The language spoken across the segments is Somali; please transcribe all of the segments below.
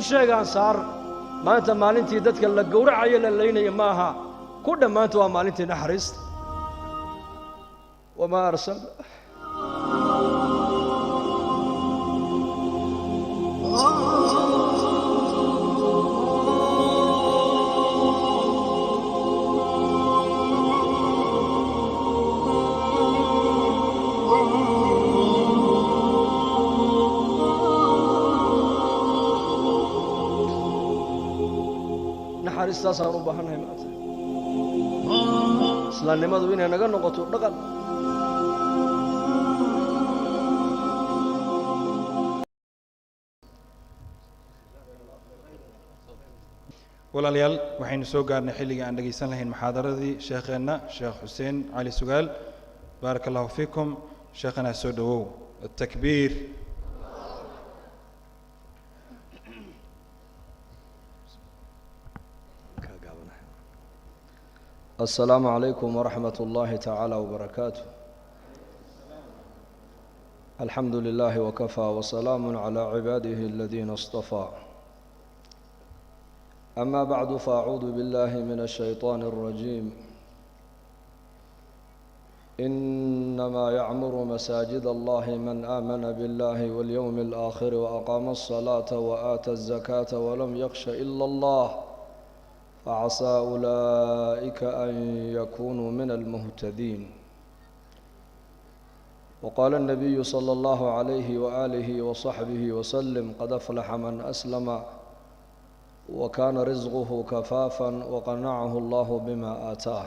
sheega ansaar maanta maalintii dadka la gowracayo la leynaya maaha ku dhammaanta waa maalintii naxariista wamaa arsalna naxariistaasaan u baahannahay maanta islaamnimadu inay naga noqoto dhaqan walaalayaal waxaynu soo gaarnay xilligii aan dhageysan lahayn muxaadaradii sheekheena sheekh xuseen cali sugaal baaraka allahu fiikum sheekhana soo dhawow التكبير السلام عليكم ورحمة الله تعالى وبركاته الحمد لله وكفى وسلام على عباده الذين اصطفى أما بعد فأعوذ بالله من الشيطان الرجيم إنما يعمر مساجد الله من آمن بالله واليوم الآخر وأقام الصلاة وآتى الزكاة ولم يخش إلا الله فعسى أولئك أن يكونوا من المهتدين وقال النبي صلى الله عليه وآله وصحبه وسلم قد أفلح من أسلم وكان رزقه كفافا وقنعه الله بما آتاه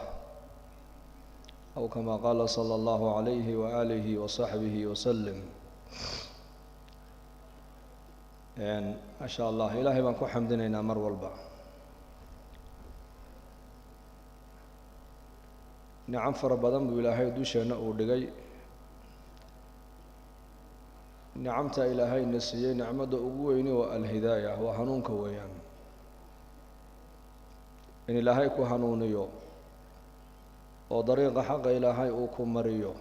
أو كما قال صلى الله عليه وآله وصحبه وسلم ما شاء الله إلهي بانكو حمدنا مر والبع نعم فربضان بإلهي دوشنا أودغي نعمت إلهي نسيي نعمة أقويني والهداية وحنونك ويان إن إلهي كو حنونيو وطريق حق إلهي أوكو مريو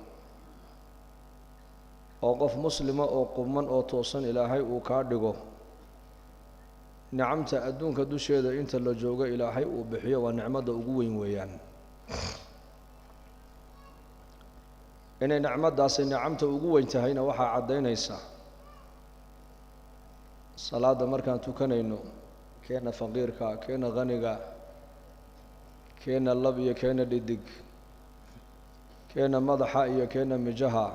وقف مسلمة أو قمان أو توصن إلهي أوكاردغو نعمت أدونك دوشيدا إنت اللي جوغا إلهي أوبحيو ونعمة أقوين ويان inay nicmadaasi nicamta ugu weyn tahayna waxaa caddaynaysa salaada markaan tukanayno keena faqiirka keena qaniga keena lab iyo keena dhidig keena madaxa iyo keena mijaha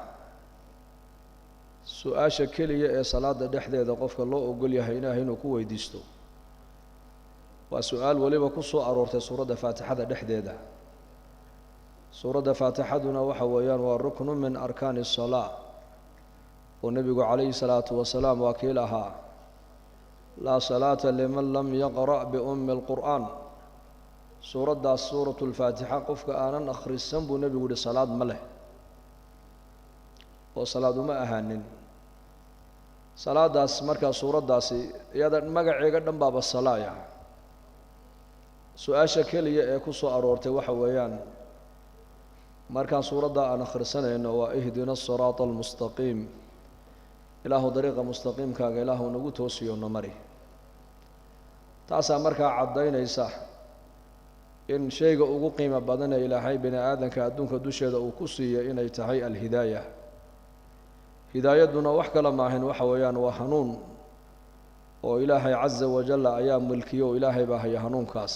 su-aasha keliya ee salaada dhexdeeda qofka loo ogol yahay ilaahay inuu ku weydiisto waa su-aal waliba ku soo aroortay suuradda faatixada dhexdeeda suuradda faatixaduna waxa weeyaan waa ruknu min arkaani الsalaa oo nebigu calayhi الsalaatu wasalaam waa kii lahaa laa salaata liman lam yaqra' biummi اlqur'aan suuraddaas suuratu اlfaatixa qofka aanan akhrisan buu nebigu yihi salaad ma leh oo salaad uma ahaanin salaadaas markaa suuraddaasi iyada magaceega dhan baaba salaaya su-aasha keliya ee ku soo aroortay waxa weeyaan markaan suuradda aan akhrisanayno waa ihdina الsiraaط almustaqiim ilaahu dariiqa mustaqiimkaaga ilaahu nagu toosiyo na mari taasaa markaa caddaynaysa in shayga ugu qiimo badanee ilaahay bini aadanka adduunka dusheeda uu ku siiyo inay tahay alhidaaya hidaayaduna wax kale maahayn waxa weeyaan waa hanuun oo ilaahay caza wajalla ayaa mulkiyo oo ilaahay baa haya hanuunkaas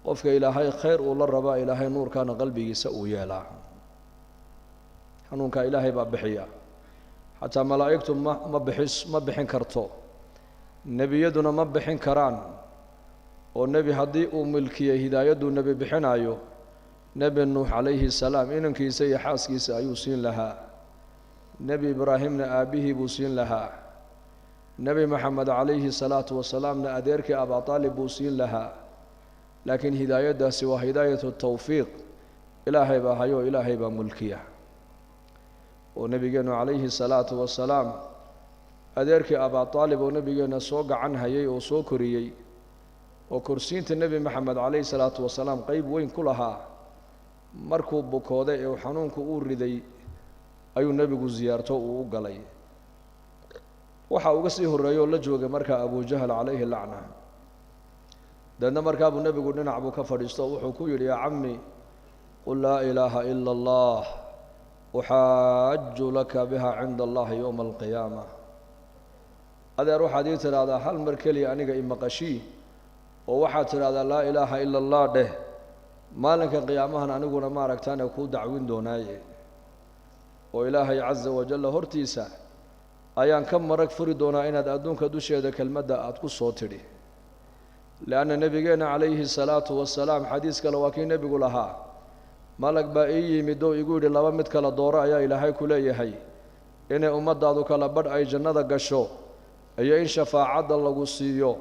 qofka ilaahay khayr uu la rabaa ilaahay nuurkaana qalbigiisa uu yeelaa hanuunkaa ilaahay baa bixiya xataa malaa'igtu ma bixin karto nebiyaduna ma bixin karaan oo nebi haddii uu milkiyey hidaayaduu nebi bixinayo nebi nuux calayhi salaam inankiisa iyo xaaskiisa ayuu siin lahaa nebi ibraahimna aabbihii buu siin lahaa nebi moxamed calayhi salaatu wasalaamna adeerkii abaa aalib buu siin lahaa laakiin hidaayaddaasi waa hidaayatu tawfiiq ilaahay baa hayo ilaahay baa mulkiya oo nebigeennu calayhi salaatu wasalaam adeerkii abaa aalib oo nebigeenna soo gacan hayay oo soo koriyey oo korsiinta nebi moxamed calayhi salaatu wasalaam qeyb weyn ku lahaa markuu bukooday ee xanuunku uu riday ayuu nebigu ziyaarto uu u galay waxa uga sii horeeyo la joogay markaa Abu Jahl calayhi lacna dadna markaa buu nabigu dhinac buu ka fadhiisto wuxuu ku yidhi yaa cammi qul laa ilaaha ila allah uxaaju laka biha cinda allahi yowma alqiyaama adeer waxaad ii tidhaahdaa hal mar keliya aniga imaqashii oo waxaad tidhaahdaa laa ilaaha ila allah dheh maalinka qiyaamahan aniguna maaragtaane kuu dacwin doonaaye oo ilaahay caza wajalla hortiisa ayaan ka marag furi doonaa inaad adduunka dusheeda kelmadda aad ku soo tidhi lianna nebigeenna calayhi salaatu wasalaam xadiis kale waa kii nebigu lahaa malag baa ii yimid oo igu yidhi laba mid kala dooro ayaa ilaahay ku leeyahay inay ummaddaadu kala badh ay jannada gasho iyo in shafaacadda lagu siiyo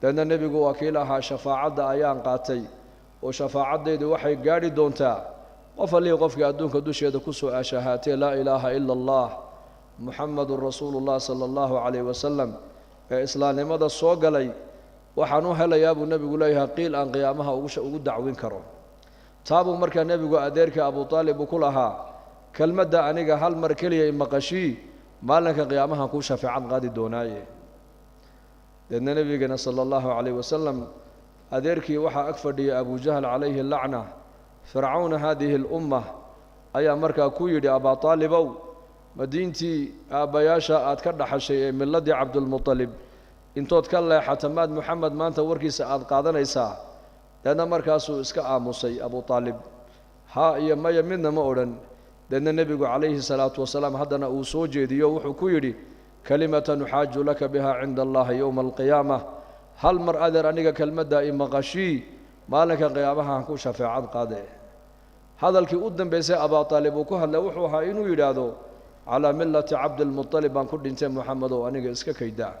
deedna nebigu waa kii lahaa shafaacadda ayaan qaatay oo shafaacaddeedu waxay gaadhi doontaa qof allihii qofkii adduunka dusheeda ku soo ashahaatee laa ilaaha ila allah muxamadun rasuulullah sala allahu calayh wasalam ee islaamnimada soo galay waxaan u helayaa buu nebigu leeyahay qiil aan qiyaamaha ugu dacwin karo taabuu markaa nebigu adeerka abu aalib uu ku lahaa kelmadda aniga hal mar keliya imaqashii maalinka qiyaamahan kuu shafeecad qaadi doonaaye deedna nebigeena sala allahu calayh wasalam adeerkii waxaa ag fadhiyay abu jahl calayhi lacna fircawna haadihi اlummah ayaa markaa ku yidhi abaa aalibow ma diintii aabbayaasha aad ka dhaxashay ee milladii cabdulmuطalib intood ka leexata maad moxamed maanta warkiisa aad qaadanaysaa deedna markaasuu iska aamusay abu aalib haa iyo maya midna ma odhan deedna nebigu calayhi salaatu wasalaam haddana uu soo jeediyo wuxuu ku yidhi kalimatan uxaaju laka biha cinda allahi yowma alqiyaama hal mar adeer aniga kelmaddaa imaqashii maalinka qiyaamahaan ku shafeecad qaade hadalkii u dambaysay abaa aalib uu ku hadlay wuxuu ahaa inuu yidhaahdo calaa millati cabdilmuطalib baan ku dhintay moxamedow aniga iska kaydaa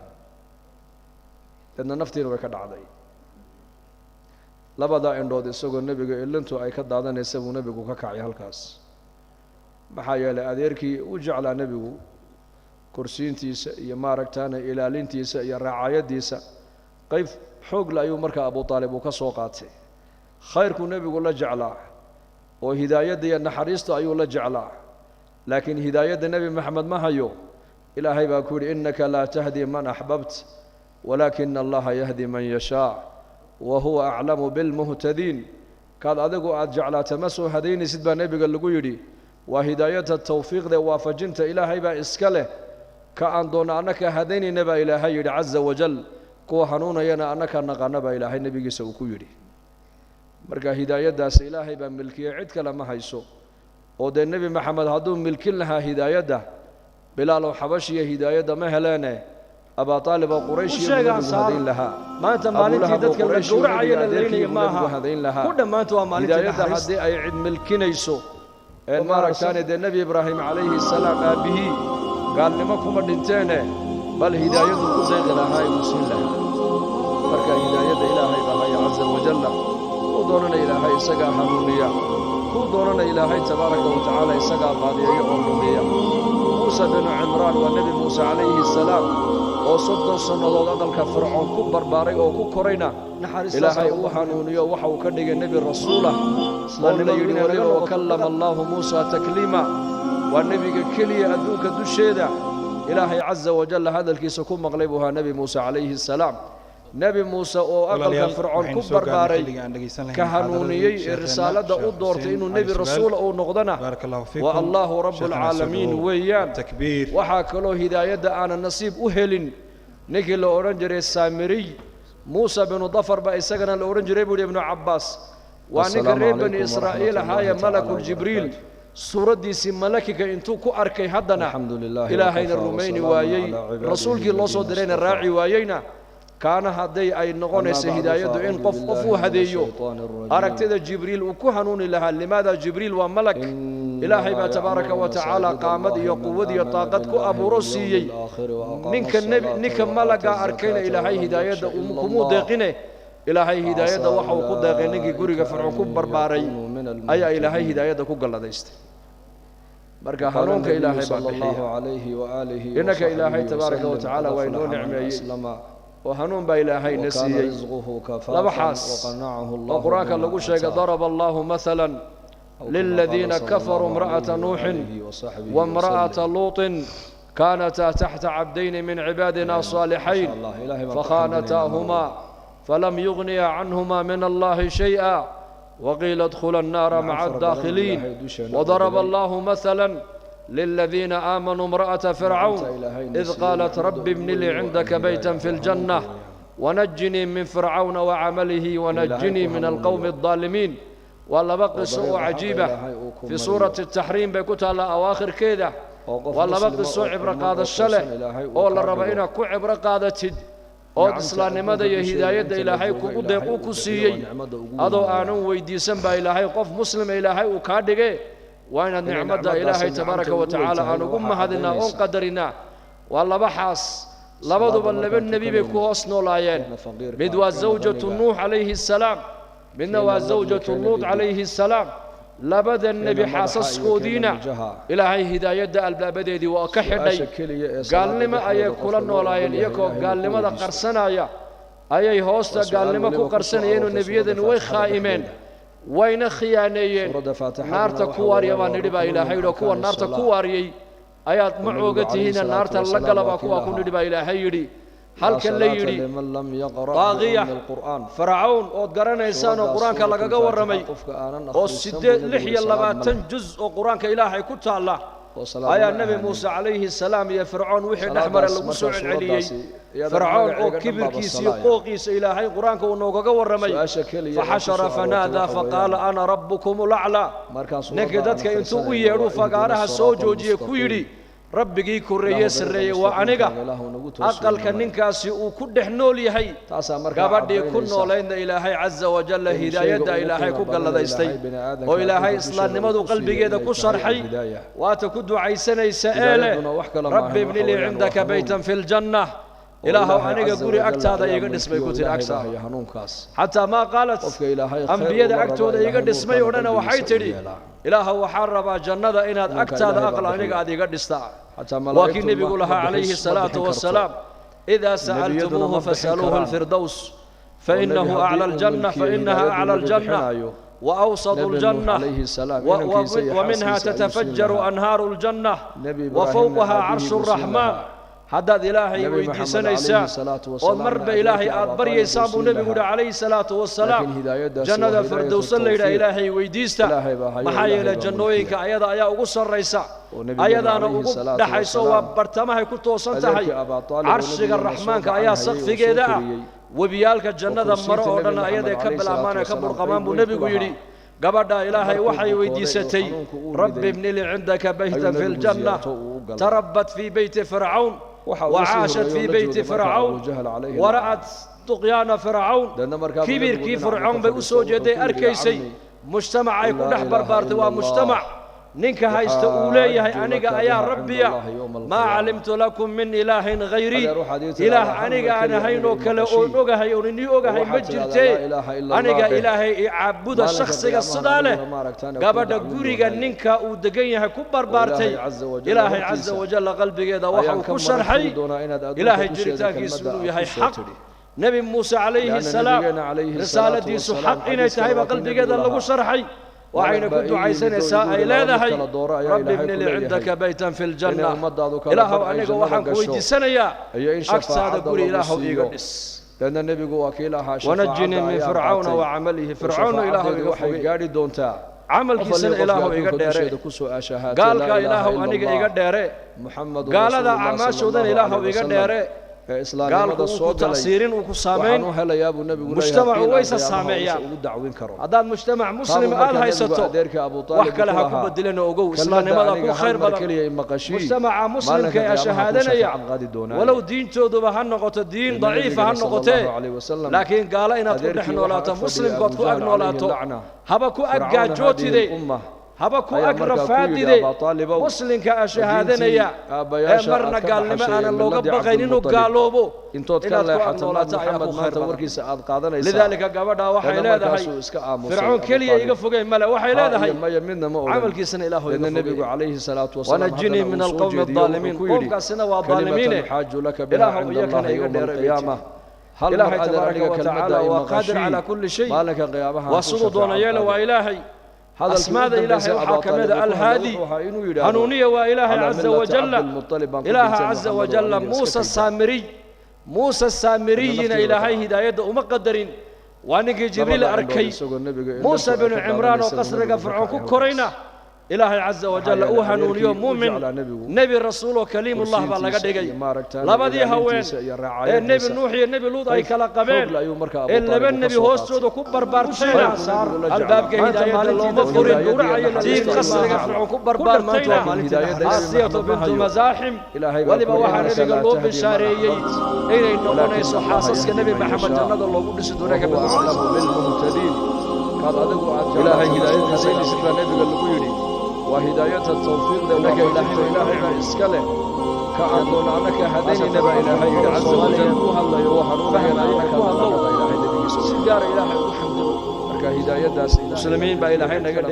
deedna naftiina way ka dhacday labadaa indhood isagoo nebiga ilintu ay ka daadanaysa buu nebigu ka kacay halkaas maxaa yeelay adeerkii u jeclaa nebigu kursiintiisa iyo maaragtaane ilaalintiisa iyo raacayadiisa qayb xoogle ayuu markaa abu aalib uu ka soo qaatay khayrkuu nebigu la jeclaa oo hidaayadda iyo naxariista ayuu la jeclaa laakiin hidaayadda nebi maxamed ma hayo ilaahay baa ku yidhi innaka laa tahdi man axbabt walaakina allaha yahdi man yashaa wa huwa aclamu bilmuhtadiin kaad adigu aad jeclaata ma soo hadaynaysid baa nebiga lagu yidhi waa hidaayadda tawfiiqda waafajinta ilaahay baa iska leh ka aan doonna annaka hadaynayna baa ilaahay yidhi caza wajal kuwa hanuunayana annaka naqaana baa ilaahay nebigiisa uu ku yidhi marka hidaayaddaas ilaahay baa milkiyey cid kale ma hayso oo dee nebi maxamed hadduu milkin lahaa hidaayadda bilaalow xabashiya hidaayadda ma heleene abaa aalib oo qurayshiya nebigu hadayn lahaa maanta maalintii dadka la gowracayo la leynaya maaha hadayn lahaa ku dhammaanta waa maalintii hidaayadda haddii ay cid milkinayso ee maaragtaane dee nebi ibraahim calayhi salaam aabbihii gaalnimo kuma dhinteene bal hidaayadu ku deeqi lahaa inuu siin lahaa marka hidaayadda ilaahay baa haya caza wajalla kuu doonana ilaahay isagaa hanuuniya kuu doonana ilaahay tabaaraka wa tacaala isagaa baadiyeeyo oo lumiya muusa binu cimraan waa nebi muuse calayhi salaam oo 30 sannadood aqalka fircoon ku barbaaray oo ku korayna ilaahay uu hanuuniyo waxa uu ka dhigay nebi rasuulah oo la yidhi waliba wakallama allahu muusa takliima waa nebiga keliya adduunka dusheeda ilaahay caza wajalla hadalkiisa ku maqlay buu ahaa nebi muuse calayhi salaam nebi muuse oo aqalka fircoon ku barbaaray ka hanuuniyey ee risaaladda u doortay inuu nebi rasuula uu noqdana waa allahu rabbulcaalamiin weeyaan waxaa kaloo hidaayadda aanan nasiib u helin ninkii la odhan jiray saamiriy muusa binu dafar baa isagana la odhan jiray buu yidhi ibnu cabbaas waa ninka reer bani israa'iil ahaaya malakuljibriil suuraddiisii malakiga intuu ku arkay haddana ilaahayna rumayni waayey rasuulkii loo soo dirayna raaci waayeyna kaana hadday ay noqonayso hidaayaddu in qof uu hadeeyo aragtida jibriil uu ku hanuuni lahaa limaada jibriil waa malag ilaahay baa tabaaraka wa tacaala qaamad iyo quwad iyo taaqad ku abuuro siiyey ninka malagaa arkayna ilaahay hidaayadda kumuu deeqine ilaahay hidaayadda waxa uu ku deeqay ninkii guriga fircoon ku barbaaray ayaa ilaahay hidaayadda ku galladaystay marka hanuunka ilaahay baa bixiya innaka ilaahay tabaaraka wa tacaala waa inoo nicmeeyey oo hanuun baa ilaahay na siiyey laba xaas oo qur-aanka lagu sheegay daraba allahu maalan liladiina kafaruu imra'ata nuuxin waimra'ata luutin كانتا تحت عبدين من عبادنا الصالحين فخانتاهما فلم يغنيا عنهما من الله شيئا وقيل ادخلا النار مع الداخلين وضرب الله مثلا للذين آمنوا امرأة فرعون إذ قالت رب ابن لي عندك بيتا في الجنة ونجني من فرعون وعمله ونجني من القوم الظالمين. والله بقي سوء عجيبة في سورة التحريم بيكوتها لأواخر كده. والله بقي سوء عبر قادة الشلح والله ربعنا كو عبر قادة تد ood islaamnimada iyo hidaayada ilaahay kugu deeqo ku siiyay adoo aanan weydiisan baa ilaahay qof muslim ilaahay uu ka dhigay waa inaad nicmada ilaahay tabaaraka wa tacaala aan ugu mahadinaa oo qadarina waa laba xaas labaduba laba nabi bay ku hoos noolaayeen mid waa zawjatu nuux alayhi salaam midna waa zawjatu luut alayhi salaam labada nabi xaasaskoodiina ilaahay hidaayada albaabadeedii waa ka xidhay gaalnimo ayay kula noolaayeen iyagoo gaalnimada qarsanaya ayay hoosta gaalnimo ku qarsanayeen oo nebiyadani way khaa'imeen wayna khiyaaneeyeen naarta ku waarya baa nidhi baa ilaahay yidhi kuwa naarta ku waariyey ayaad ma ooga tihiina naarta la galaba kuwa ku nidhi baa ilaahay yidhi halkan la yidhi طاغية فرعون oo garanaysaan oo quraanka lagaga waramay oo 6 juz oo quraanka ilaahay ku taala ayaa nabi Muuse alayhi salaam iyo Fircoon wixii dhaxmar lagu soo celceliyay Fircoon oo kibirkiisa iyo qooqiisa ilaahay quraanka uu noogaga waramay fahashara fanada faqala ana rabbukum al'ala ninka dadka intuu u yeedho fagaaraha soo joojiyay ku yidhi rabbigii korreeyay sareeyay waa aniga aqalka ninkaasi uu ku dhex nool yahay gabadhii ku nooleeyna ilaahay azza wa jalla hidaayada ilaahay ku galladaystay oo ilaahay islaamnimadu qalbigeeda ku sharxay waata ku ducaysanaysa eele rabbi ibn li indaka baytan fil jannah ilaahu aniga guri agtaada iga dhismay ku tir agsa hatta ma qalat anbiyada agtooda iga dhismay oo dhana waxay tiri ilaahu waxaan rabaa jannada inaad agtaada aqal aniga aad iga dhistaa laakiin nabigu laha alayhi salaatu wassalaam idha sa'altumuhu fasaluhu al-firdaws fa innahu a'la al-janna fa innaha a'la al-janna wa awsatu al-janna wa minha tatafajjaru anharu al-janna wa fawqaha 'arshu ar-rahman haddaad ilaahay weydiisanaysaan oo marba ilaahay aad baryaysaan buu nabigu yidhi calayhi salaatu wassalaam jannada firdowsa la yidhaha ilaahay weydiista maxaa yeelay jannooyinka ayada ayaa ugu sarraysa ayadaana ugu dhaxayso waa bartamahay ku toosan tahay carshiga raxmaanka ayaa saqfigeeda ah webiyaalka jannada maro oo dhan ayaday ka bilaabmaan ka burqamaan buu nabigu yidhi gabadha ilaahay waxay weydiisatay rabbi ibni li indaka baytan fil janna tarabbat fi bayti fir'aun وعاشت في بيت فرعون ورأت طغيان فرعون كبير كيف فرعون بأسوجدي أركيسي مجتمع يكون أحبر بارت ومجتمع نينك هايست أوليه أنيقا يا ربي ما علمت لكم من إله غيري إله أنيقا أنا هينو كلا أوغا هيوني أوغا هي مجرتي أنيقا إلهي عبود الشخص الصدالة قابد قوريقا نينكا ودقينها كبر بارتي إلهي عز وجل قلبي إذا وحو كشر حي إلهي جريتاكي سلوي هاي حق نبي موسى عليه السلام رسالة ديسو حق إنه تهيب قلبي إذا لغو شرحي وعين كنت عايزين سائل هذا هي ربي ابن لي عندك بيتا في الجنة إله أنك وحن كويتي سنة يا أكثر قولي إله إيقادس لأن النبي وكيلها ونجني من فرعون وعمله فرعون إله إيقادي دونتا عمل كيسن إله إيقادي قال كإله أنك إيقادي محمد قال هذا عماش ودن إله إيقادي قال كو تأثيرين وكو سامين مجتمع ويس السامعية هذا المجتمع مسلم قال هاي ستو وحكى لها كو بدلنا وقو إسلام ماذا كو خير بدل مجتمع مسلم كي أشهادنا يا ولو دين تودو بهالنقطة الدين ضعيفة هالنقطة لكن قال إن تقول نحن ولا مسلم قد كو أقن ولا تو هبا كو أقا جوتي دي هبا كو أقرفات دي مسلم كأشهادنا يا مرنا قال لما أنا لو قبقين إنو قالوبو intood ka leexato Muhammad maanta warkiisa aad qaadanaysaa lidalika gabadha waxay leedahay fircoon kaliya iga fogay mala waxay leedahay amalkiisana ilaahu inna nabigu calayhi salaatu wasalaam wanajini min alqawmi adh-dhalimin qofkaasina waa dhaalimiin ilaahu iyakana iga dheeray qiyaama hal ilaahay tabaaraka wa ta'ala wa qadir ala kulli shay malaka qiyaamaha wa suduuna yeela wa ilaahay أسماء إلهي وحاكمة الهادي هنونية وإله عز وجل إله عز وجل موسى السامري إلهي هداية ومقدرين وأنك جبريل أركي موسى بن عمران وقصر فرعون كورينا إلهي عز وجل أوهنون يوم مؤمن نبي الرسول وكليم الله بالله قد يجي لبدي هوين النبي نوح النبي لوط أي كلا قبين إلا بالنبي هوسود وكبر بارتينا الباب كهداية الله مفورين جيب قصر فرعون كبر بارتينا عصية بنت مزاحم ولما واحد نبي قلوب بالشارعية إلى إنه نيسو حاسس كنبي محمد جنة الله قدس دونك بالمهتدين قال إلهي هداية حسين سبحان نبي قلوب وهداية التوفيق لك إلهي إسكاله كأنه أنك هديني نبا إلهي عز وجل الله يوحنون أنك إلهي سيجار إلهي الحمد لله هداية داس مسلمين بإلهي نقدر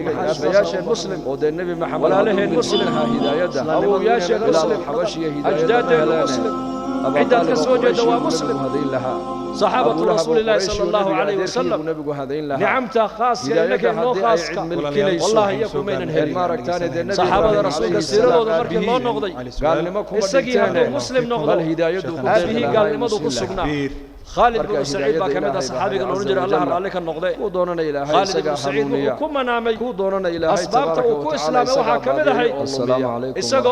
يا شيخ مسلم ودين النبي محمد ولا له مسلم هداية أبو يا شيخ مسلم حبشية هداية أجداده مسلم عدة كسوجة ومسلم هذه لها صحابة رسول الله صلى الله عليه وسلم نعمته خاصة إنك إنه خاصة والله يكون من الهري صحابة رسول السيرة ومرك الله نقضي قال لما كم مسلم نقضي هذه قال لما دو كسبنا خالد بن سعيد باكمدا صحابي قالوا نجر الله عليك النقضي خالد بن سعيد وكم نامي أسبابته وكو إسلام وحا كمدا هي السلام عليكم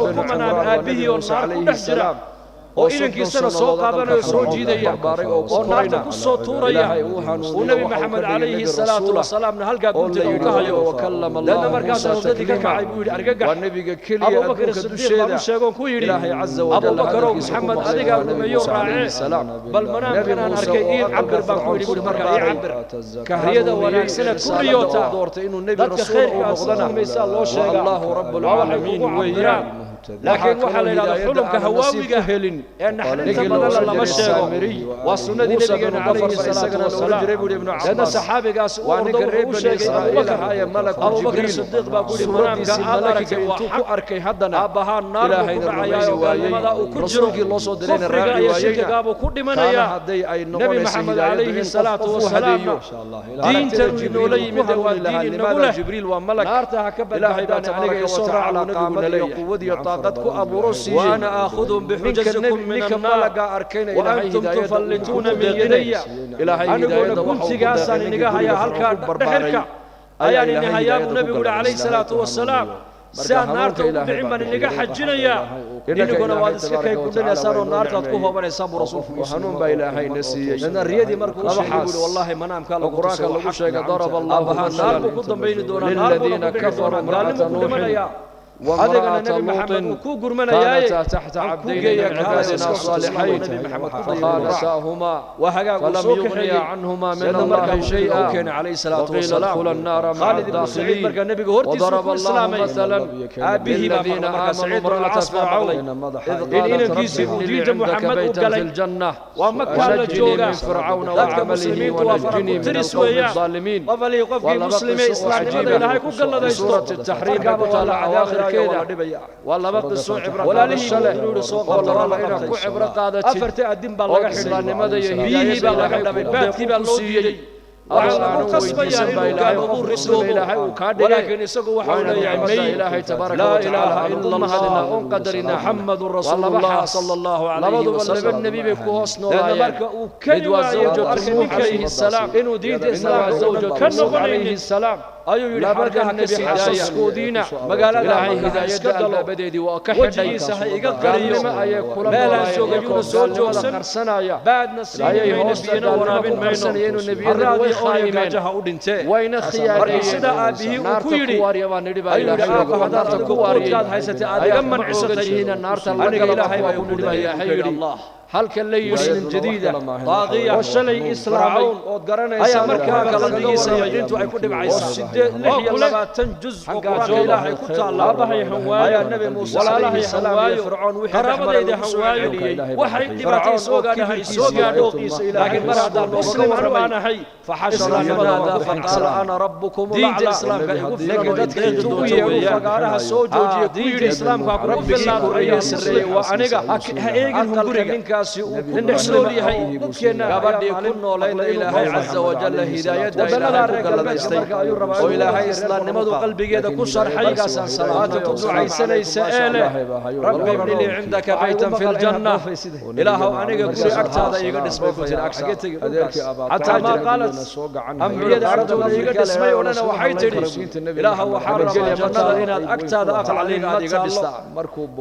وكم نام أبيه ونصار كل oo inankiisana soo qaadanayo soo jiidaya oo naarta ku soo tuuraya oo nabi maxamed calayhi salaatu wasalaamna halkaa guntiga uu ka hayo lana markaas dadkii ka kacay buu yidhi argagax waa nabiga keliya abubakar sidiiq sheego ku yidhi ilaahay caza wajalla abubakar oo maxamed adiga rumeeyo raacay bal manaamkan aan arkay ii cabir baan ku yidhi markaa ii cabir kahriyada wanaagsan ku riyoota doortay inuu nabi rasuul uu noqdana maysa loo sheega allahu rabbul alamin weeyaan لكن وحلا إلى حلمك هواويك هلين أن حنت بدل لما شاء وسنة النبي عليه الصلاة والسلام لأن صحابي قاس وأنك الرب بن إسرائيل هاي ملك أبو بكر الصديق بقول منام كأمرك وحق أركي حدنا أبها النار وعيا وماذا وكجرك الله صدرين الرأي ويجابوا كل من يا نبي محمد عليه الصلاة والسلام دين تنو لي من الدين نقوله جبريل وملك نارتها كبد إلهي بان عليك يصور على قامتي وقوتي قد أبو رسي وأنا آخذ بحجزكم من النار وأنتم تفلتون من يدي أنا أقول كنت قاسا نقاها يا هلكا نحركا أياني نهايا النبي عليه الصلاة والسلام سان نارتا وبدعي من نقا حجنا يا إنه كنا وادسك كي كنا ساروا نارتا تكوها من يساب رسول وحنون بإلهي نسي لأن الرياضي مركوش يقول والله منام كالله القرآن كالله شيء ضرب الله مثلا للذين كفروا امرأة نوح وامرأة لوط كانتا تحت عبدين من عبادنا الصالحين فخانتاهما فلم يغني عنهما من الله شيئا وقيل ادخلا النار مع الداخلين وضرب الله مثلا للذين آمنوا امرأة فرعون إذ قالت رب ابن لي عندك بيتا في الجنة ونجني من فرعون وعمله ونجني من القوم الظالمين ولبقصوا عجيبا سورة التحريم وطلع أواخر والله بقصوا عبرة ولا لي والله إنه كو عبرة قادت أفرت الدين بالله إسلام ماذا يهديه بالله باتي بالله وعلى قصبة يعني ولكن يسقوا حول يعمي لا إله إلا الله قدرنا محمد رسول الله صلى الله عليه وسلم النبي بكوس نورايا إدوا زوجة نوح عليه السلام إنه دين الإسلام زوجة نوح عليه السلام أيو يلحق النبي حسس كودينا مقالة إلهي هداية الأبدي وكحدي سحيق القرية ما لا سوق يونس وجوسن بعد نسرين نبينا ونابن مينو الرادي خايمين وين خياري سدا أبيه وكيري أيو يحاق حضارة كواري أيمن عسقين النار تلقى إلهي ويقول يا حي الله هل كان لي يسلم جديدة طاغية والشلي إسلامي أي مركاك لدي سيدين وعيكون بعيسى لحية لباتن جزء وقرآن إلهي كتا الله بحي حواي النبي موسى عليه السلام فرعون وحرابة إذا حواي وحي دباتي سوغا نهي سوغا دوقيس لكن مراد المسلم رمانا حي فحشر فنادى فقال أنا ربكم الأعلى دين الإسلام لقد تقوية فقالها سوجوجي دين الإسلام رب الله رئيس الرئي وأنيقا هايقن هنقرق ninkaasi uu ku nool yahay gabadhii ku noolayna ilaahay caza wajalla hidaayadda ilaahay ku galladaystay oo ilaahay islaamnimadu qalbigeeda ku sharxay waata ku ducaysanaysa ee leh rabbi ibni lii cindaka baytan fi ljanna ilaahow aniga guri agtaada iiga dhismay ku tiri agxage tegi xataa maa qaalat ambiyada agtooda iiga dhismay oo dhana waxay tidhi ilaahow waxaan rabaa jannada inaad agtaada aqcaliga aad iga dhistaa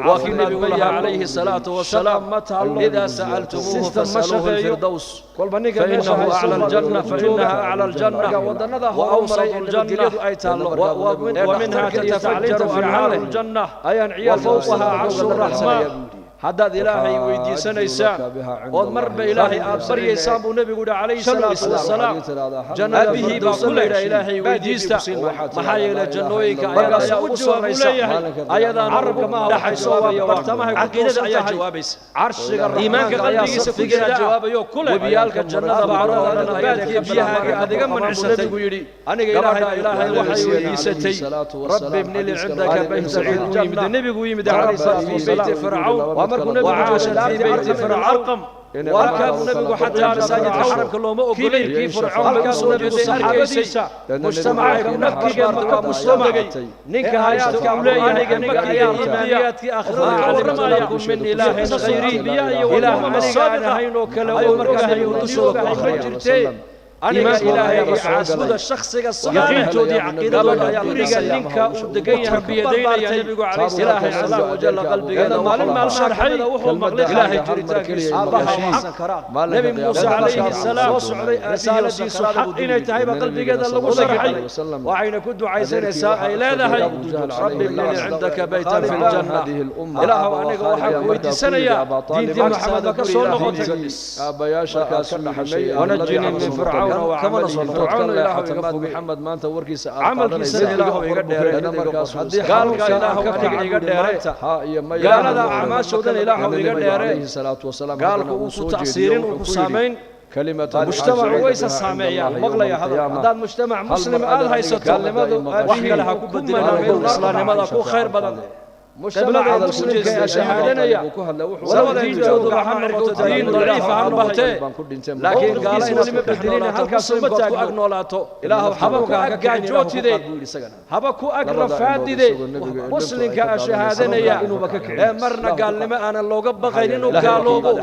waa kii nabigu lahaa calayhi salaatu wasalaam idaa sa'altumuuhu fasaluuhu lfirdows فإنه أعلى الجنة فإنها أعلى الجنة وأوسط الجنة ومنها تتفجر أنهار الجنة وفوقها عرش الرحمن haddaad ilaahay weydiisanaysaan ood marba ilaahay aad baryaysaan buu nebigu yidhi calayhi salaatu wasalaam jannadihii baa ku leydha ilaahay weydiista maxaa yeelay jannooyinka ayaa ugu sarraysa ayadaan dhaxayso waa bartamaha caqiidada ayaa jawaabaysa carshiga iimaanka qalbigiisa ku jira jawaabayo kule webiyaalka jannada bacdooda baadkiya biyahaaga adiga mancisatay buu yidhi aniga ilaahay waxay weydiisatay rabbi ibni li cindaka baytan fi ljanna nebigu yimid calayhi salaatu fi beyti fircawn وعاش في بيت فرعون وكان النبي حتى مساجد الحرم لوما اوغلين كي فرعون كان النبي صحابيسا مجتمع نبكي مجتمع نينك حياتك اولياء مكي ايمانياتك اخره لكم من اله غيري اله مساجد هينو كلا ومركه ودشو اخرجتين أنا إلهي عزود الشخص الصحيح تودي عقيدة يرجع لينك ودقيها بيدينا يا نبي عليه الصلاة والسلام وجل قلبي هذا ما الشرحي إلهي جريتك نبي موسى عليه السلام رسالة حق إن يتهيب قلبي هذا الله شرحي وعين كد عايزين ساء إلى ذهي ربي ابن عندك بيتا في الجنة إله وأنا وحق ويدي سنة دين محمد كسر نغطي ونجني من فرعون كما نصل فرعون إلهه محمد ما أنت وركيس عمل كيس إلهه يقدر قال إلهه أنك يقدر قال هذا أعمال شودن إلهه يقدر قال كوكو تأثيرين وكو سامين كلمة مجتمع ويس السامعية مغلى يا هذا هذا مجتمع مسلم قال هاي ستكلمه وحكى لها كبدل من الإسلام ماذا كو خير بدن مجتمع المسلم كشهادنا يا ولو دين جود محمد دين ضعيف عن بهته لكن قال إن بدلين هلك سمتك أغنولاتو إله حبك أجا جوتي دي حبك أقرب فادي دي مسلم كشهادنا يا مرنا قال لما أنا لو قبل غيرنا قالوا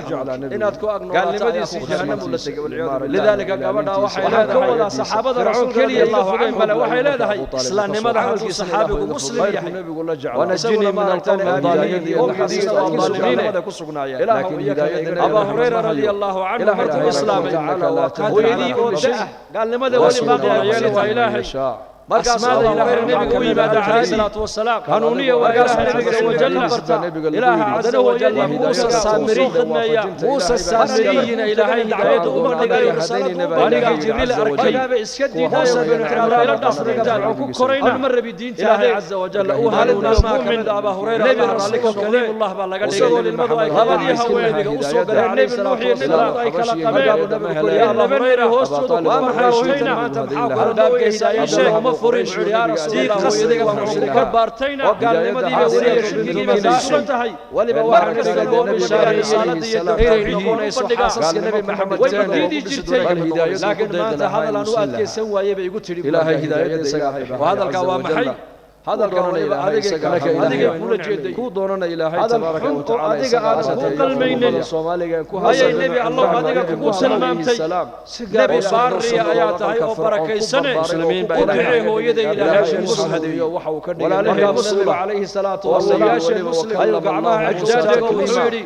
إن أتكو أغنولاتو قال لما دي جهنم ولا لذلك قبلنا وحي هذا كولا صحابة رسول كلي الله عليه بلا وحي هذا هي إسلام ما عمل صحابي ومسلم يحيى ونجني من القوم الظالمين لكن أبا هريرة رضي الله عنه مرت الإسلام ويدي أودعه قال لماذا ولي باقي عياله وإلهي مركز ماذا إلى النبي ويباد عليه الصلاة والسلام قانونية وقاس النبي وجل إله عز وجل موسى السامري موسى السامريين إلهي هداية أمر وأنا جبريل أركب إسكدي موسى بن عمران إلى النصر رجال عكوك كورينا مر بدين إلهي عز وجل أوهل الناس من أبا هريرة نبي عليك كلام الله بالله وصول المضوى غاديها وينك وصول النبي نوحي النبي كلا قبل يا أبا هريرة هوسود ومحاولين ما تمحاول هداية فرين يا رسول الله ويدك ومشرك بارتينا وقال لمدي بوري داشنتهي ولما واحد كسبون بشار رسالتي يتوحيدون يسوع النبي محمد وديدي جرتي لكن ما هذا لانو ادكي سوايه بي يقول تري الهي هدايه وهذا الكلام محي هذا الكلام adiga kula jeeday ku doonana ilaahay tabaaraka wa taala adiga ku qalmeeyay Soomaaliga ku hayay nabi Allah adiga ku salmaamtay nabi baariya ayaa tahay oo barakaysan muslimiin baa ilaahay hooyada ilaahay muslim hadiyo waxa uu ka dhigay walaalihii muslim alayhi salaatu wa salaam muslim ayu gacmaha ajjaada ku yiri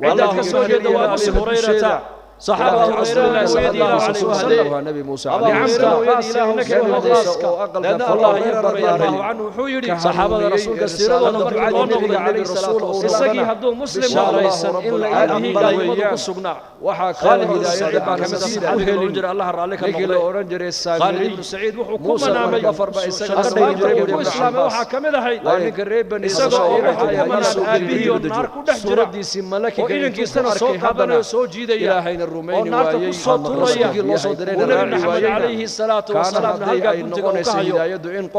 wada ka soo jeeda waa Abu Hurayra صحابة رسول الله صلى الله عليه وسلم النبي موسى عليه السلام إنك وخاصك لأن الله يرضى الله عنه حيري صحابة رسول كثيرا ونبعد النبي عليه الصلاة والسلام السقي هدو مسلم ورئيسا إلا هذه قائمة كسقنا وحاقال هداية كمسيد الهجر الله رأيك خالد بن سعيد وحكومة نامي غفر بإساق قدر وإسلام وحكم ذهي وإنك الريب بن إساق وحكومة أبيه والنار كده جرى وإنك استنى صوت قبنا سوجيد إلهي الرومين ونارتك الصوت ريا ونبي محمد عليه الصلاة والسلام نهلقا كنت كوكايو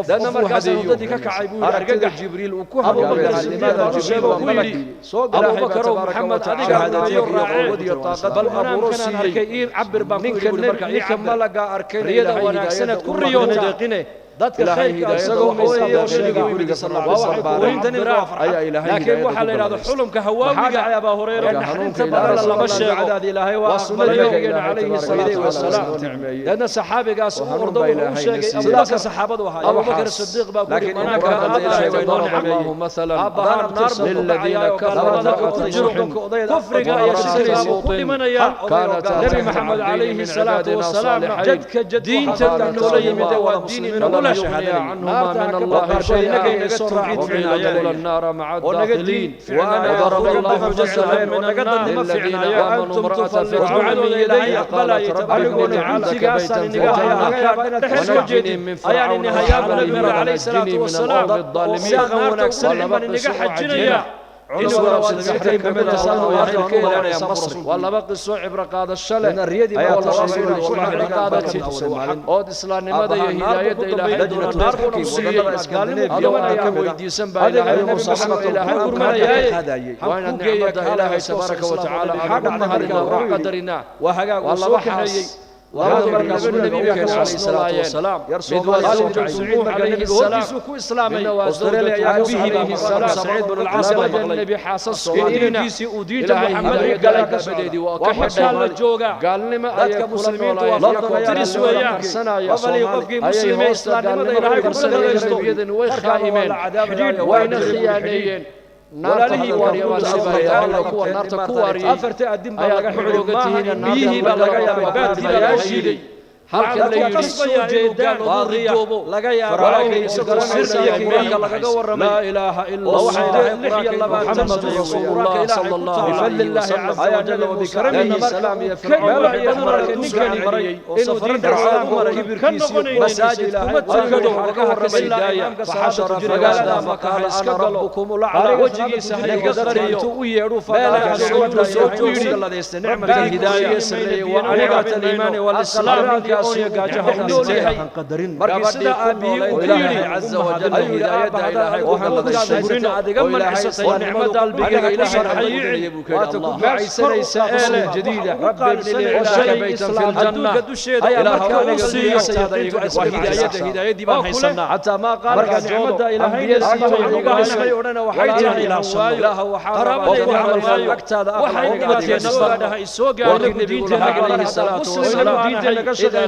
لأن مركز وددي ككعيبو أرجع جبريل وكوها أبو بكر لماذا جبريل وملك أبو بكر ومحمد علي هذا يراعي بل أبو روسي عبر بانكو مركا ملك أركين رياضة وناكسنة كل يوم دقيقة dadka khayrka isagoo hooyo sheegay guriga sallallahu alayhi wasallam laakiin waxa la yiraahdo xulumka hawaawiga ay aba horeero inta badan lama sheego ilaahay waa sunnada alayhi salatu wasalaam dadna saxaabigaas uu ordo uu sheegay abubakar saxaabadu waxa Abu Bakr Siddiq baa ku manaka ilaahay way noo nicmeeyay masalan abahan nar lilladina kafaru kufriga iyo shirkiga ku dhimanaya nabi Muhammad alayhi salatu wasalaam jadka diinta noo yimid waa diin عنهما من الله شيئا ويدخل النار مع الداخلين وضرب الله مثلا للذين آمنوا امرأة فرعون إليه قالت رب ابن لي عندك بيتا في الجنة ونجني من فرعون وعمله ونجني من القوم الظالمين والله بقي السوء عبر قاد الشلة أود إسلام ماذا يهداية إلى حدنا الحكيم وضلنا ويدي سنبا إلى حكم صحبة إلى حكم وإن النعمة إلهي تبارك وتعالى حكمنا هرقا وقدرنا والله بحث وهذا مركز النبي عليه الصلاة والسلام يرسل سعيد عليه السلام من أستراليا يعقوب السلام سعيد بن العاص النبي حاسس إلى ودين محمد قال بديدي وكحل الجوجا قال لما أيك مسلمين ترس ويا وفلي وفقي مسلمين إسلام إلهي كرسل بيدن وخائمين وين خيانين نارته واريا سبايا الله كو نارته كو واريا أفرت أدم بلغ حروقتهن النار بلغ يا بات يا شيدي halka la yiri soo jeedaan waadiyo laga yaabo laga warramay la ilaaha illa allah muhammad rasuulullah sallallahu alayhi wasallam ayana wa bikaramihi salam ya fir'aun ninkani maray inuu diinta islaamka maray kibirkiisa masaajid kuma tukado laga warramay daaya fahashara magaalada makaha iska rabbukum la'ala wajigiisa hayga qariyo u yeedhu fadala soo yiri nicmada hidaayah sameeyay wa aniga iimaan wal islaam markii abihi uu yiri azza wa jalla hidayada ilaahay waxaan ka shukrinaa adiga malxisay nicmada qalbiga ilaahay xayii waata ku baacisanaysa ee jadiida rabbi ibn li ilaahi baytan fil janna ilaahay aniga siiyay hidayadii baan haysanaa hatta ma qaala nicmada ilaahay siiyay odhana waxay tahay ilaahay waxa rabaa amal falaktaada waxay dhibaatayna soo gaaray nabiga alayhi salaatu wasalaam diinta naga shaqeynaa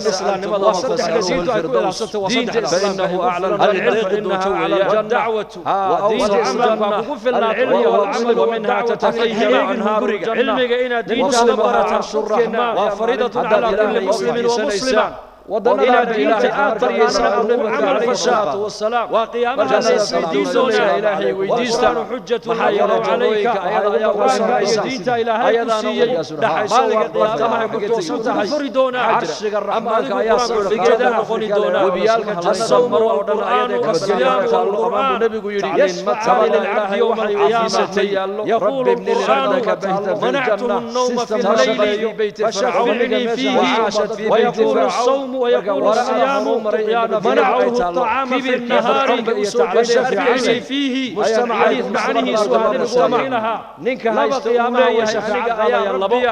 فإنه أعلن العلم على الدعوة وأوصى عملا وكفل العلم والعمل ومنها تتفهم عنها علمك إن دين صبرت الرحمن وفريضة على كل مسلم ومسلمة وإلى دين تآثر يسرع عمل الفشاة والسلام وقيامها سيديزنا إلهي ويديستان حجة محيرة عليك أيضا وسنة دينت إلهي كسيي دحيسوها قيامها كنت وصلتها فردونا عرشك الرحمن كأياس فقيدها قندونا وبيالك الصوم والقرآن والصيام والقرآن تعليم متعلم العبد يوم القيامة يقول القرآن منعته النوم في الليل فشعوني فيه ويقول الصوم ويقول الصيام منعه الطعام في النهار وشفعني فيه حديث معنه سؤال وقيلها نبى قيامه وشفعك يا ربي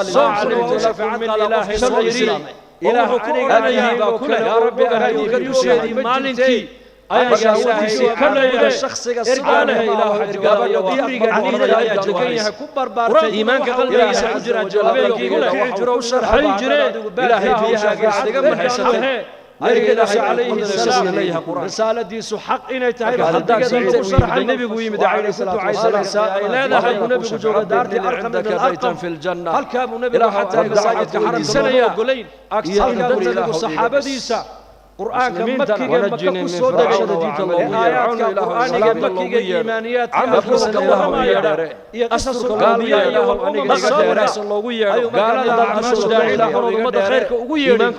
صاعد وشفع من إله غيري إله أنيه وكل يا ربي أهديك يشهدي مالكي أيها إلهي كل الشخص إرجاله إله إرجاله يضيق عنيد يا جكيه كبر بارت إيمانك قلبي سحجر جلبي كل حجر وشرح حجر إلهي فيها قاعد من حسنه أرجع عليه السلام عليها قرآن رسالة دي سحق إن تهيب خدك زنت وشرح النبي ويمد عليه الصلاة والسلام لا لا هاي النبي وجوه دارتي أرقم من الأرقم في الجنة هل كان النبي حتى مساجد كحرم سنة قلين أكثر من الصحابة ديسا قرآن مكي مكة كسودة آيات القرآن مكي إيمانيات كما يدار أساس القلبية يوم مصور سلوية قال دعش داعي حرمة خيرك ويرين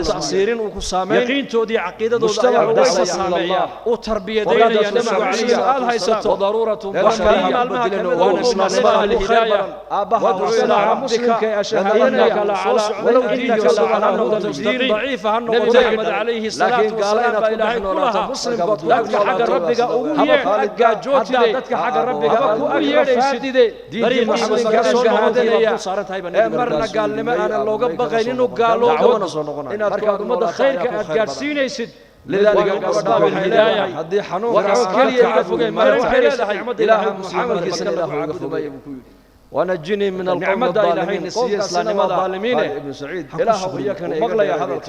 تأثيرين وكسامين يقين تودي عقيدة مجتمع وسامية وتربية دين يا نمع سؤال هيسات وضرورة بشرية ونسمع الهداية وادعو مسلم كأشهادك ولو إنك لعلى تصديق ضعيف هالنقطة عليه الصلاة والسلام إلهي كلها مسلم دتك حق ربك أويه دتك حق ربك أويه فادي طريق مسلم كشهادة صارت هاي مرنا قال لما أنا لو بغيت إنه قالوا إن أتكلم خيرك أتجسين يسد لذلك أصحاب الهداية هذه حنون وكل يعرفوا ما إله محمد كسر الله عبده ونجني من القوم الظالمين قوم الظالمين ابن سعيد إله وياك مغلى يا هذا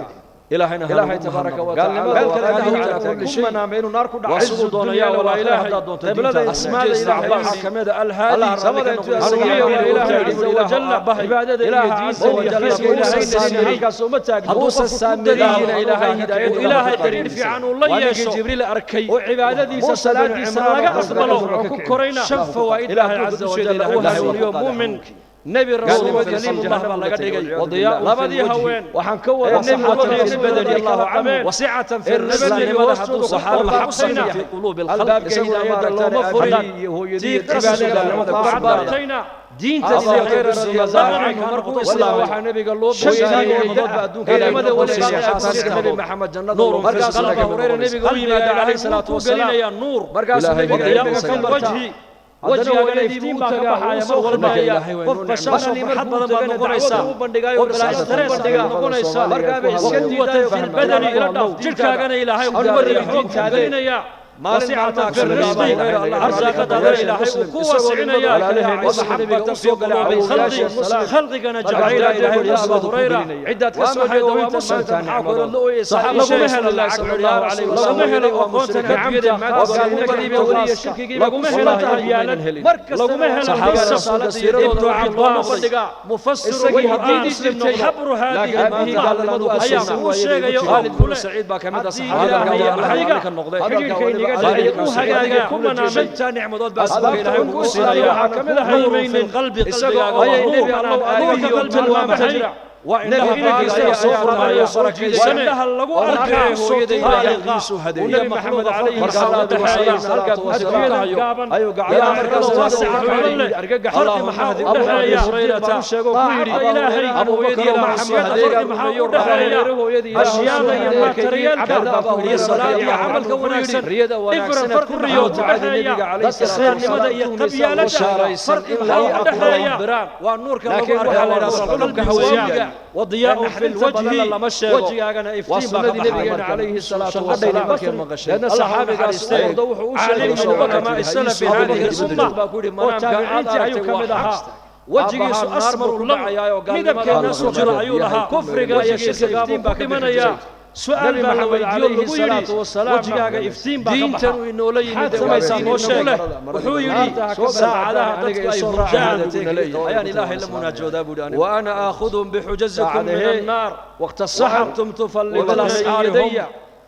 إلهي تبارك وتعالى قال كل شيء نامين ونار كل عز دنيا ولا إله إلا أسماء الله كمذا الهادي سبب إله عز وجل عبادة إله عز وجل إلهي كسمتك حدوث السامرين إلهي هداية إلهي دليل في عنه الله يشوف جبريل أركي وعبادة صلاة سلاجة أصبله كورينا شف وإلهي عز وجل اليوم مؤمن نبي الرسول وكليم الله بلغ وضياء لبدي هوين وحن كون النبي بدل الله عنه وسعة في الرزق وحدو صحابة حقنا في قلوب الخلق هداية الله مفري هو يدير عبادة وعبارتنا دين تسير غير الرمضان مرقو إسلام وحنبي قال له كلمة النبي محمد جنة نور مركز قلب هريرة النبي قال عليه الصلاة والسلام نور مركز الضياء في الوجه وجهك يفتين بحايا والمايا وفشاشة فرحة بدن نقونيسا وبلاش تريس نقونيسا وقوة في البدن جلكاغن إلهي وقوة حوق تابينيا ماسعة في الرزق أرزاق دار إلهي وقوة سعنيا ومحبة في قلوب خلقنا جعل إلهي أبا هريرة عدة كسوة دوانت السلطان صحابة مهل الله صلى الله عليه وسلم مهل وقوة كبيرة وقالوا قريبا ولي الشرك لقوا مهل تهيالا مركز صحابة صلاة سيرون الله مفسر ويهدين مسلم حبر هذه المهل أيام وشيغ يقال بن سعيد باكمدة صحابة كلنا شتى نعمضات بأسباب إلهي وكسينا نور في القلب قلب المحجر وإنها صفرها يصرك سنها اللقو أركاه ونبي محمد عليه الصلاة والسلام أيوة قاعد مركز واسع حرق محاذ أبو هريرة إلهي أبو يدي محمد أشياء ما تريال صلاة عمل كوناكسن إفرا فرق الريوت بحيا إسلام لماذا يتبيا لك فرق الحوق بحيا والنور كاللقو أركاه قلبك هوايا وضياء في الوجه وجهنا إفتين نبينا عليه الصلاة والسلام لأن الصحابة قاستين علموا بكماء السلف هذه الأمة وتابعين أيوك مدها وجهي أسمر الله مدب كان سجر عيونها كفر قايا شرك قابل بكمانيا سؤال محمد عليه الصلاة والسلام وجهك إفتين دينتن إنه لي حتى وشله وحويلي ساعدها تتكأي فرجان أيان إله لمنا جودا بودان وأنا آخذ بحجزكم من النار وقت الصحبتم تفلت الأسعار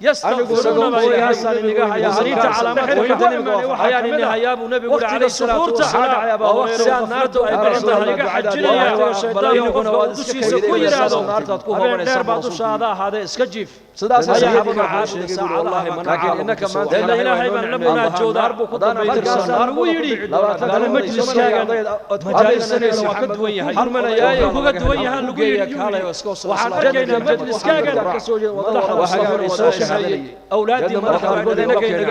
يستغفرون ما يحسن نجاح يا سريت على محل وحيان النهاياب ونبي قول عليه الصلاة والسلام ووحسان نارتو أي برنتها نجاح حجريا والشيطان يكون ودسي سكوير هذا أبين دير بعض الشهداء هذا اسكجيف هيا أبو معاشر ساعة الله لكن إنك ما أنت لا إله إلا لمنا جودار بقدام بيترسل ويري قال مجلس كان مجالس سنة وحد وياه حرمنا يا وقد وياه لقيك وحنا مجلس كان وحنا أولادي مرحبا بدنا كي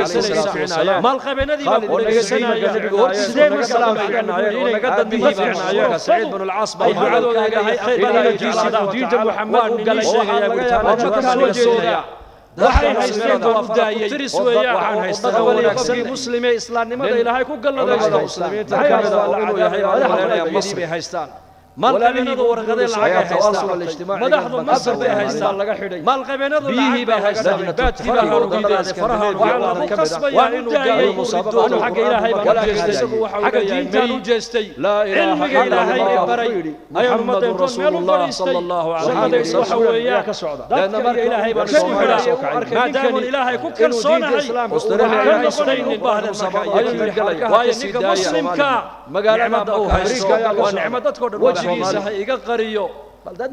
ما الخبنا ذي بقول سنة سنة مسلم ونقدم به معنا سعيد بن العاص بيعلو هاي خيبنا جيد محمد قال شيء يا waxay haysteen wafdaayay tiris weeyaan haystaan wali muslimiin islaamnimada ilaahay ku galladaysto muslimiinta kamida oo yahay madaxda bay haystaan maalqabeennadu warqadee lacag ay haystaan madaxdu masar bay haystaan maalqabeennadu lacag bay haystaan baadkii baa hanuuninaysa faraha waxaa lagu qasbayaa inuu daayo anu xagga ilaahay baa u jeestay xagga diintaan u jeestay cilmiga ilaahay ee baray ayaan ummadda intoon meel u fadhiistay shaqadaydu waxa weeyaan dadka ilaahay baan soo maraa maadaama ilaahay ku kalsoonahay waxaan noqonaynin waayo ninka muslimka magaalada uu haysto waa nicmo dadkoo dhan wejigiisa ha iga qariyo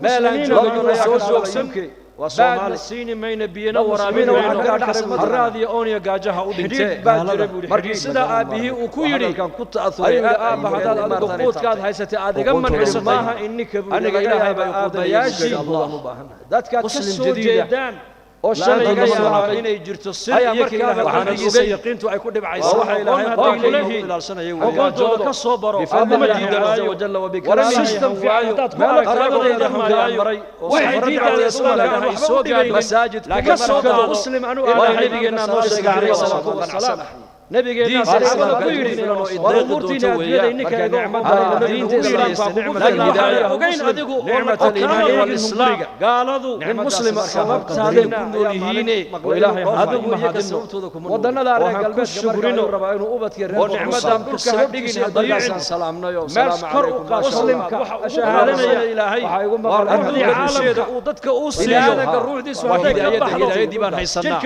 meelaan joogno soo joogsan baadna siini mayna biyana waraabin mayno haraadiyo ooniya gaajaha u dhintee markii sidaa aabbihii uu ku yidhi adiga aabba haddaad adigu quudkaad haysatay aad iga mancisatay maaha aniga ilaahay baa aabbayaashii dadkaad ka soo jeedaan oo shalayga yaabaa inay jirto sir iyo waxaana ogay yaqiintu ay ku dhibcaysaa waxa ilaahay qowlehi aqoontooda ka soo baro aadama diidanayo wajalla wabikaraamihi system fiican hadaad ku aragtay maray waxay diidayaan islaamka ay soo gaadhay masaajid laakiin soo galo muslim anu aadahay nabigeena noo sheegay alayhi salaatu wasalaam nabigeena saxaabada ku yidhi warmurtiina adiyada ninka nicmada diinta islaamka kugu filaaya ogeyn adigu nicmada iimaan wal islaam gaaladu nin muslim sababtaada ku nool yihiin oo ilaahay adigu iyaga sababtooda kuma wadanada reer galbeedka markaa rabaa inuu ubadka reer oo nicmada dhulka ha dhigin hadayaan salaamnayo salaamu calaykum muslimka shahaadanaya ilaahay waxa igu maqan caalamka uu dadka uu siiyo ruuxdiisu haday ka baxdo hidaayadii baan haysanaa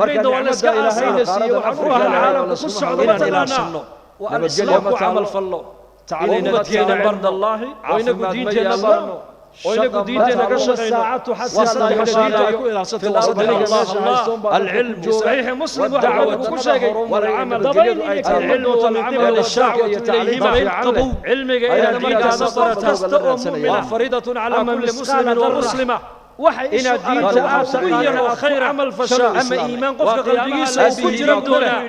marka waa la iska ilaahayna siiyo waxaan إن إلهنا وأنسلم عمل فالله تعالينا دينا برد الله وإنكم ديننا برنو وإنكم ديننا كشغينا وصلنا حشيدا يكون إلى صدق الله العلم صحيح مسلم والدعوة كل شيء والعمل ضبين العلم والعمل الشعوة إليهما قبو علمك إلى دينك صبرت تستؤمن فريضة على كل مسلم ومسلمة إن الدين تأثير وخير عمل فشاء أما إيمان قفك قلبيس وكجرم دونا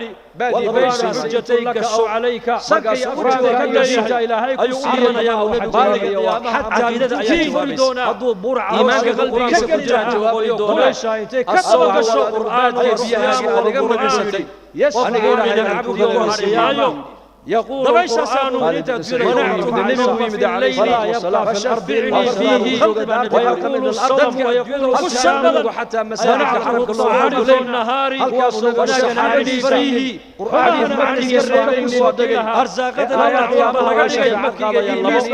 وضبين حجتيك الشو عليك سكي أفرادك يشهد إلهيك أيؤمن يا نبي حتى الدين يريدون أضو برع إيمانك قلبيك كجرم دونا الصوت الشو قرآن وبيها وبرعاتي يسأل من العبد والسيايو يقول القرآن ونعت النبي من الليل فشفعني فيه ويقول الصوم ويقول الشمس حتى مساء ونعت في النهار ونجعل فيه قرآن معني الربين صدقها أرزاقنا وعطيابا لغاية مكة يلمس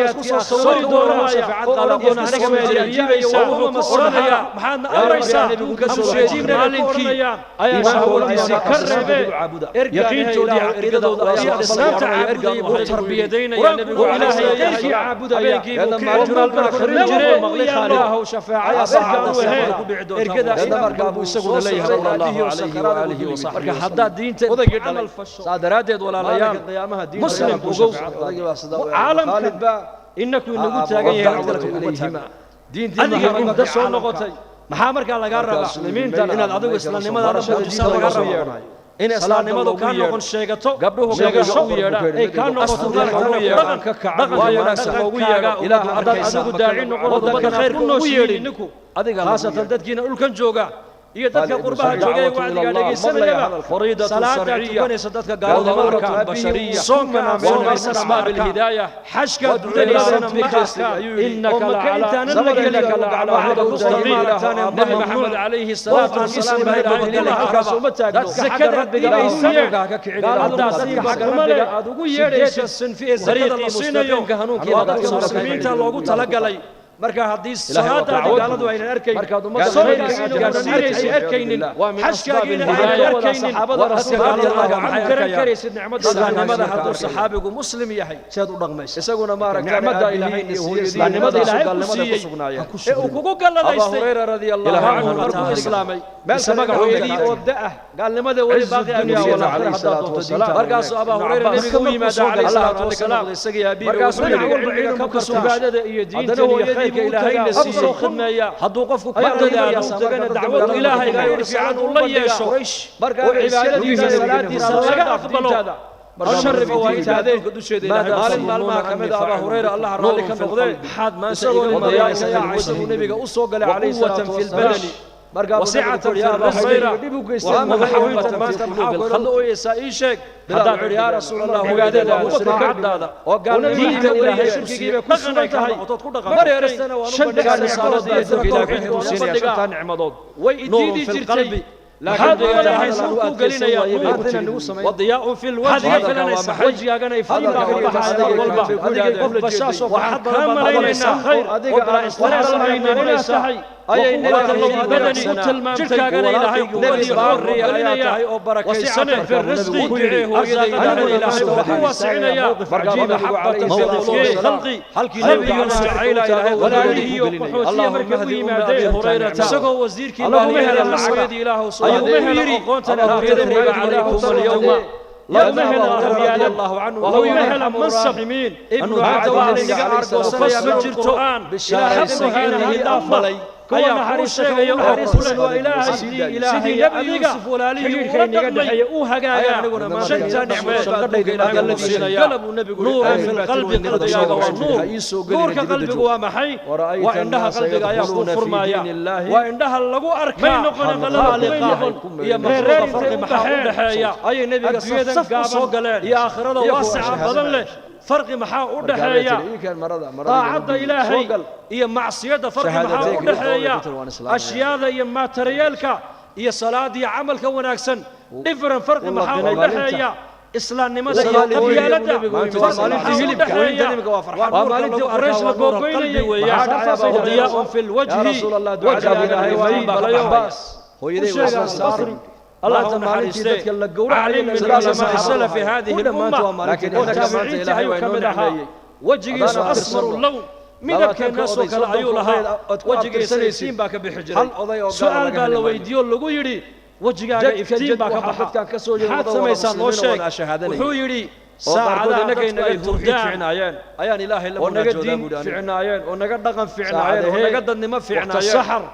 صيدونا شفاعة قلقنا نكمل يجيبيسا ومصرنا محانا أريسا أمشيجين مالكي أيا شهولي سكربي يقين جودي إرقدو الإسلام تعبدي وتربيتين يا نبي وإلهي يا عبد أبيكي وكمال بالخرين جري الله وشفاعة صحابة إرقدا إذا مركبوا يسقون إليه صلى الله عليه وآله وصحبه حتى الدين عمل صادرات ولا ليام مسلم وجوز عالم إنكم نقول تاجي عليهما دين أنا ده صون نقطي محامر كان لقارب مسلمين إن العدو الإسلام لماذا ربنا تسال لقارب إن الإسلام لماذا كان نقول شيء قبله شيء أي كان نقول رغم كعب ويناس قوية إلى عدد عدو داعين نقول ضبط خير كله شيء نكو خاصة تدكين أولكن جوجا يدك قربها جوجا وعد قال سنة فريضة شرعية تكون صدتك قال مركب بشرية صومنا من أسباب الهداية حشك الدنيا سنمكس إنك لعلى هذا المستقيم نبي محمد عليه الصلاة والسلام إلى حكمة زكاة بقيسية قال داسك حكمة أدوغو يريش في طريق صينيو المسلمين تلوغو تلقى marka hadii salaada dagaaladu ay arkay marka ummadda arkaynin xashkaagina arkaynin saxaabada rasuulka waxay karaysid nicmada haduu saxaabigu muslim yahay saad u dhaqmayso isaguna ma aragtay nicmada ilaahay iyo hooyadiinimada ilaahay ku siiyay ee uu kugu galladaystay Hurayra radiyallahu anhu markuu islaamay meesha magacoodii oo daa gaalnimada wali baaqi ayaa wala hadda markaas Abu Hurayra nabiga u yimaada alayhi salaatu wasalaam isaga yabi markaas ka subaadada iyo diinta iyo إلهي نسيه خدمة هدو قفك كددا نستغنى دعوة إلهي غير في عن الله يشو وعبادتي صلاتي صلاة أقبله الشرف وإنتاذه مال ما كمد أبا هريرة الله رالي كان بغضي حاد ما سيقول المضياء يعيشه نبيك أصوغ عليه الصلاة والسلام وسعة في الرزق ومحبة في قلوب الخلق يسائشك هذا يا رسول الله وقادة وقعدة وقال دين إلهي شركي بكسنا تهي مريرستنا شنكان صارت إلهي وسنة نعمة نور في القلب هذا إلهي سوق قلنا يا وضياء في الوجه هذا وجه أجنا يفهم هذا والبا بشاش وحد كامل خير وبلا استراس بين نسحي أي نبي بدني وتلمام تلقى إلهي نبي باري علينا وسعنا في الرزق وأرزقنا إلهي وسعنا يا عجيب محبة في خلقي نبي إلهي ولا لي وحوتي مركبي ما دي هريرة سقوا وزيرك اللهم هلا العبيد إله أيومهلا أقوتنا هكذا عليكم اليوم يومهلا الله عنه وهو يمهلا منصب ابن عدوان وفصل القرآن بشارة هذه الأفضل كوانا حريشك يوم حريس وإلهي نبي يوسف ولالي ورقم وهجايا شجع نعمة قلب سينيا نور في القلب قلبي نور كقلبك ومحي وعندها قلبك يكون فرمايا وعندها اللغو أركا ما نقول قلبها يا مفروض فرق محاول حياة أي نبي صف قابل يا آخر الله واسع بدل فرق محا ودحيا طاعة إلهي هي معصية فرق محا ودحيا أشياء هي ماتريالك هي صلاة هي عملك وناكسن دفرن فرق محا ودحيا إسلام نمسي قبيلة ومالتي أرش لقوقين وضياء في الوجه وجه إلهي بالعباس الله تعالى عالم من علماء السلف في هذه الأمة لكن وتابعين تهيو كمدها وجهيس أسمر اللون midabka naasoo kale ayuu lahaa wajigiisa iftiin baa ka bixi jiray su'aal baa la weydiiyo lagu yidhi wajigaaga iftiin baa ka baxa maxaad samaysaan noo sheeg wuxuu yidhi saacadaha inagayna ay hurdaan ayaan ilaahay la munaajoodaa ficnaayeen oo naga dhaqan ficnaayeen oo naga dadnimo ficnaayeen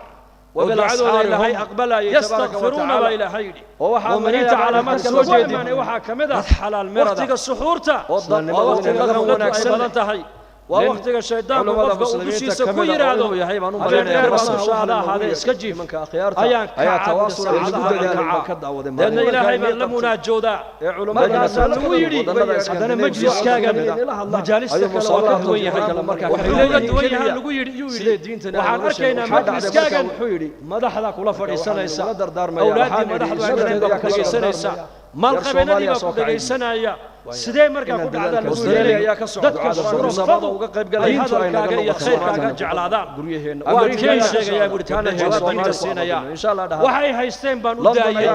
ودعوا إلهي أقبل يستغفرون لا إلهي ومن علامات كالوجه وحا كمدا حلال مرضى وقتك السحورتا ووقتك الغونك سبلنتهي ووقتك الشيطان وقفك ودوشيسا كويرادو أجل هذا اسكجيف أيان تواصل لأن إلهي من لمنا جودا علماء ويري هذا مجلس كاغن مجالس كالوقت ويها لغو يري وحان أركينا مجلس كاغن مدحدا كلا فريسانيسا أولادي مدحدا كلا فريسانيسا maalqabeennadii baa ku dhegaysanaya sidee markaa ku dhacdaa lagu yeelay dadka shuruufadu uga qayb galay hadalkaaga iyo khayrkaaga jeclaadaan waa keen sheegayaa buritaana heeladda siinaya waxay haysteen baan u daayay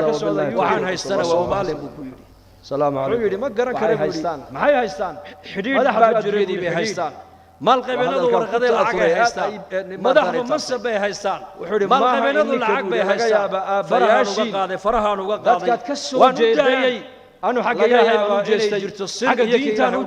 waxaan haystana waa maalin buu ku yidhi salaamu calaykum yidhi ma garan kara maxay haystaan xidhiidh baa jireedii bay haystaan maalqabeennadu warqaday lacag ay haystaan madaxdu mansab bay haystaan maalqabeennadu lacag bay haystaan farahaan uga qaaday waan u daayay anu xagga ilaahay baan u jeestay xagga diintaan u